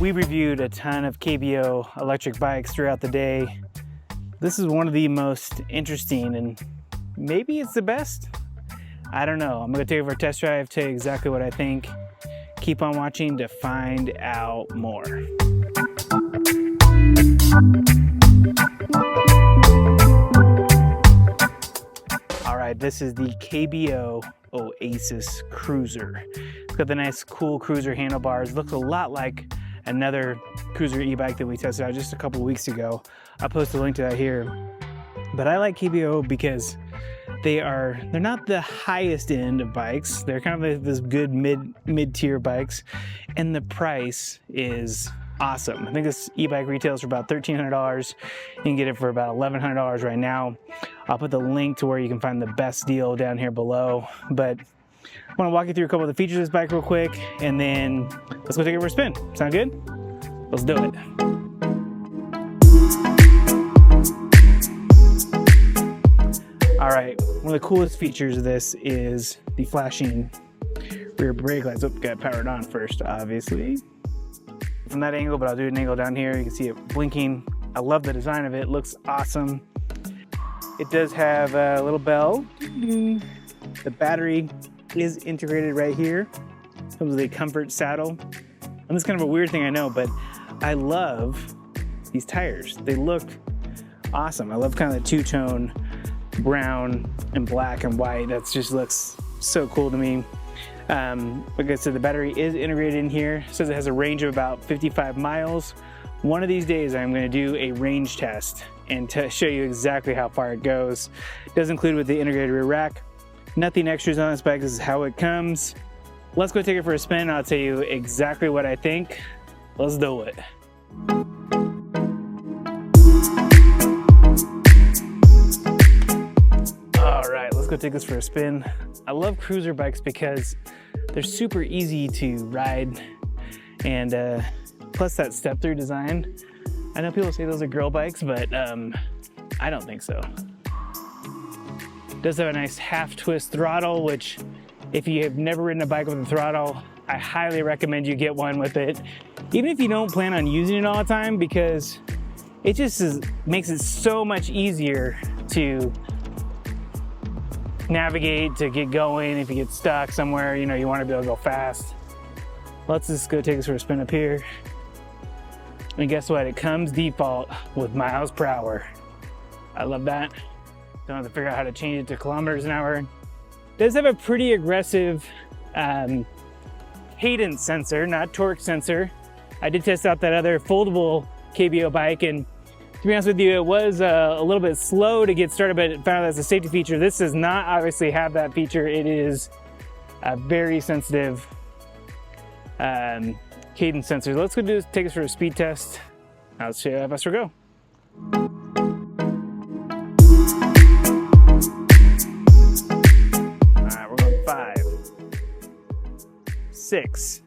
We reviewed a ton of KBO electric bikes throughout the day. This is one of the most interesting, and maybe it's the best. I don't know. I'm gonna take it for a test drive, tell you exactly what I think. Keep on watching to find out more. All right, this is the KBO Oasis Cruiser. It's got the nice cool cruiser handlebars. Looks a lot like another cruiser e-bike that we tested out just a couple weeks ago. I'll post a link to that here. But I like KBO because they're not the highest end of bikes. They're kind of this good mid-tier bikes, and the price is awesome. I think this e-bike retails for about $1,300. You can get it for about $1,100 right now. I'll put the link to where you can find the best deal down here below. But I want to walk you through a couple of the features of this bike real quick, and then let's go take it for a spin. Sound good? Let's do it. All right, one of the coolest features of this is the flashing rear brake lights. Oh, got powered on first, obviously. From that angle, but I'll do an angle down here. You can see it blinking. I love the design of it. It looks awesome. It does have a little bell. The battery is integrated right here. Comes with a comfort saddle. And this is kind of a weird thing, I know, but I love these tires. They look awesome. I love kind of the two-tone brown and black and white. That just looks so cool to me. Like I said, the battery is integrated in here. It says it has a range of about 55 miles. One of these days I'm going to do a range test and to show you exactly how far it goes. It does include with the integrated rear rack. Nothing extras on this bike. This is how it comes. Let's go take it for a spin. I'll tell you exactly what I think. Let's do it. All right, let's go take this for a spin. I love cruiser bikes because they're super easy to ride, and plus that step-through design. I know people say those are girl bikes, but I don't think so. It does have a nice half-twist throttle, which if you have never ridden a bike with a throttle, I highly recommend you get one with it. Even if you don't plan on using it all the time, because it just makes it so much easier to navigate, to get going. If you get stuck somewhere, you know, you want to be able to go fast. Let's just go take this for a spin up here. And guess what? It comes default with miles per hour. I love that. Don't have to figure out how to change it to kilometers an hour. It does have a pretty aggressive cadence sensor, not torque sensor. I did test out that other foldable KBO bike, and to be honest with you, it was a little bit slow to get started, but it found out as a safety feature. This does not obviously have that feature. It is a very sensitive cadence sensor. Let's go take this for a speed test. I'll show you how fast we'll go. All right, we're going 5, 6,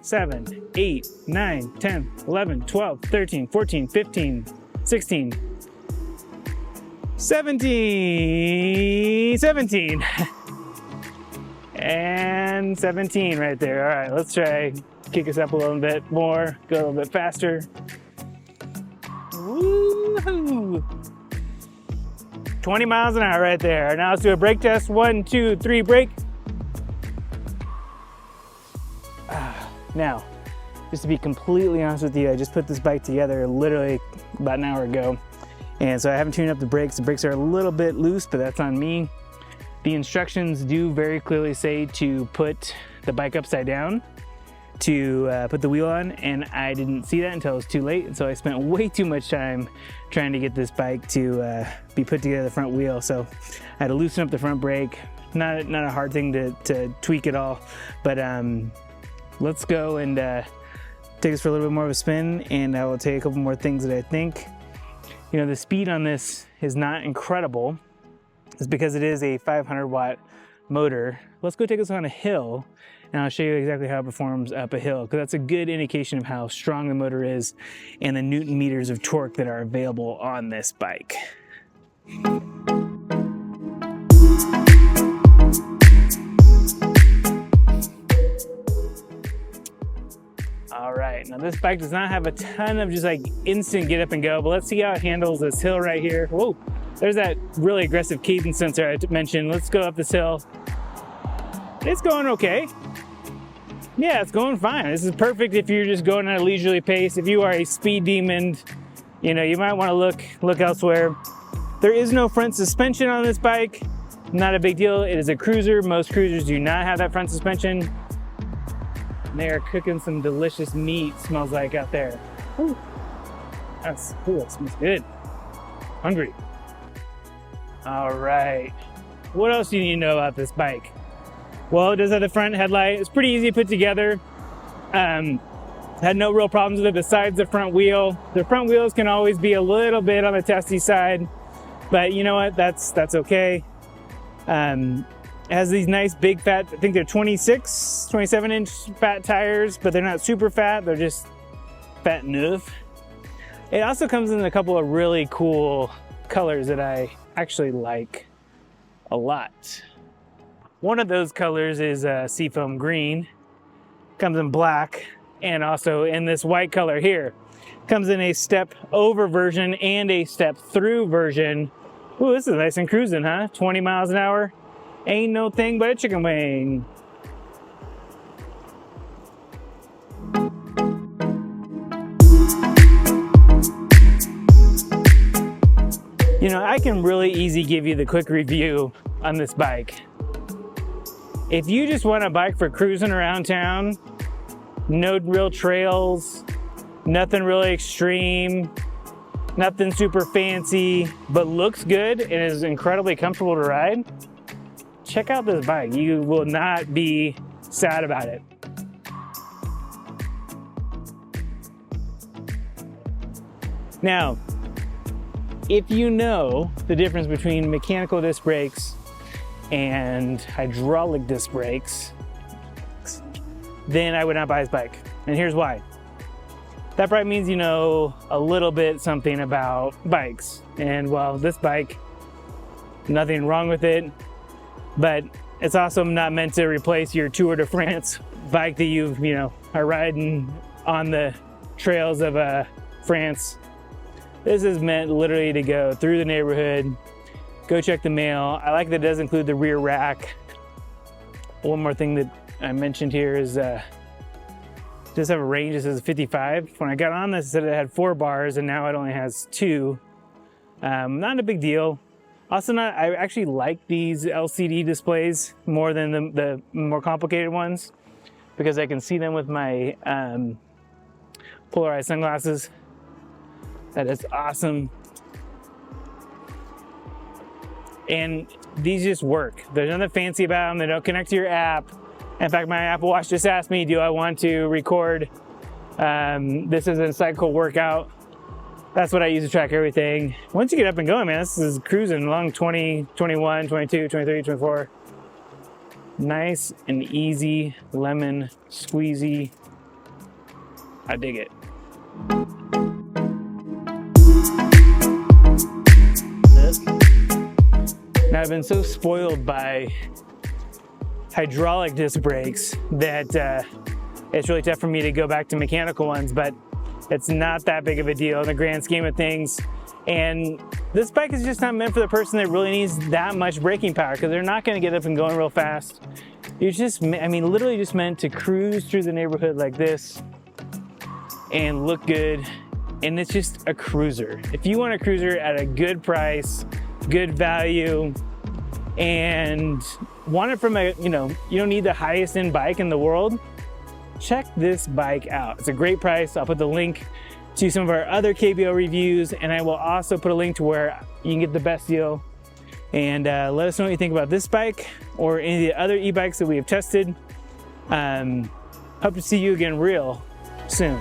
7, 8, 9, 10, 11, 12, 13, 14, 15, 16, 17, and 17 right there. All right, let's try kick us up a little bit more, go a little bit faster. Woo-hoo. 20 miles an hour right there. Now let's do a brake test. 1, 2, 3, brake. Now, just to be completely honest with you, I just put this bike together literally about an hour ago. And so I haven't tuned up the brakes. The brakes are a little bit loose, but that's on me. The instructions do very clearly say to put the bike upside down to put the wheel on, and I didn't see that until it was too late. And so I spent way too much time trying to get this bike to be put together the front wheel. So I had to loosen up the front brake. Not a hard thing to tweak at all, but let's go and take this for a little bit more of a spin, and I will tell you a couple more things that I think. You know, the speed on this is not incredible. It's because it is a 500 watt motor. Let's go take this on a hill, and I'll show you exactly how it performs up a hill, because that's a good indication of how strong the motor is and the Newton meters of torque that are available on this bike. All right. right, now this bike does not have a ton of just like instant get up and go, but let's see how it handles this hill right here. Whoa, there's that really aggressive cadence sensor I mentioned. Let's go up this hill. It's going okay. Yeah, it's going fine. This is perfect if you're just going at a leisurely pace. If you are a speed demon, you know, you might want to look elsewhere. There is no front suspension on this bike. Not a big deal. It is a cruiser. Most cruisers do not have that front suspension. They are cooking some delicious meat, smells like out there. Ooh. That's cool, it smells good. Hungry. All right, what else do you need to know about this bike? Well, it does have the front headlight. It's pretty easy to put together. Had no real problems with it besides the front wheel. The front wheels can always be a little bit on the testy side, but you know what, that's okay. It has these nice big fat, I think they're 27 inch fat tires, but they're not super fat, they're just fat enough. It also comes in a couple of really cool colors that I actually like a lot. One of those colors is seafoam green, comes in black, and also in this white color here. Comes in a step over version and a step through version. Ooh, this is nice and cruising, huh? 20 miles an hour. Ain't no thing but a chicken wing. You know, I can really easy give you the quick review on this bike. If you just want a bike for cruising around town, no real trails, nothing really extreme, nothing super fancy, but looks good and is incredibly comfortable to ride, check out this bike. You will not be sad about it. Now, if you know the difference between mechanical disc brakes and hydraulic disc brakes, then I would not buy this bike. And here's why. That probably means you know a little bit something about bikes. And well, this bike, nothing wrong with it, but it's also not meant to replace your Tour de France bike that you are riding on the trails of France. This is meant literally to go through the neighborhood, go check the mail. I like that it does include the rear rack. One more thing that I mentioned here is it does have a range. This is 55. When I got on this, it said it had 4 bars, and now it only has 2. Not a big deal. Also, I actually like these LCD displays more than the more complicated ones because I can see them with my polarized sunglasses. That is awesome. And these just work. There's nothing fancy about them. They don't connect to your app. In fact, my Apple Watch just asked me, do I want to record this as a cycle workout? That's what I use to track everything. Once you get up and going, man, this is cruising along 20, 21, 22, 23, 24. Nice and easy, lemon squeezy. I dig it. Now, I've been so spoiled by hydraulic disc brakes that it's really tough for me to go back to mechanical ones, but it's not that big of a deal in the grand scheme of things. And this bike is just not meant for the person that really needs that much braking power because they're not going to get up and going real fast. You're just, literally just meant to cruise through the neighborhood like this and look good. And it's just a cruiser. If you want a cruiser at a good price, good value, and want it from a, you don't need the highest end bike in the world, check this bike out. It's a great price. I'll put the link to some of our other KBO reviews, and I will also put a link to where you can get the best deal. And let us know what you think about this bike or any of the other e-bikes that we have tested. Hope to see you again real soon.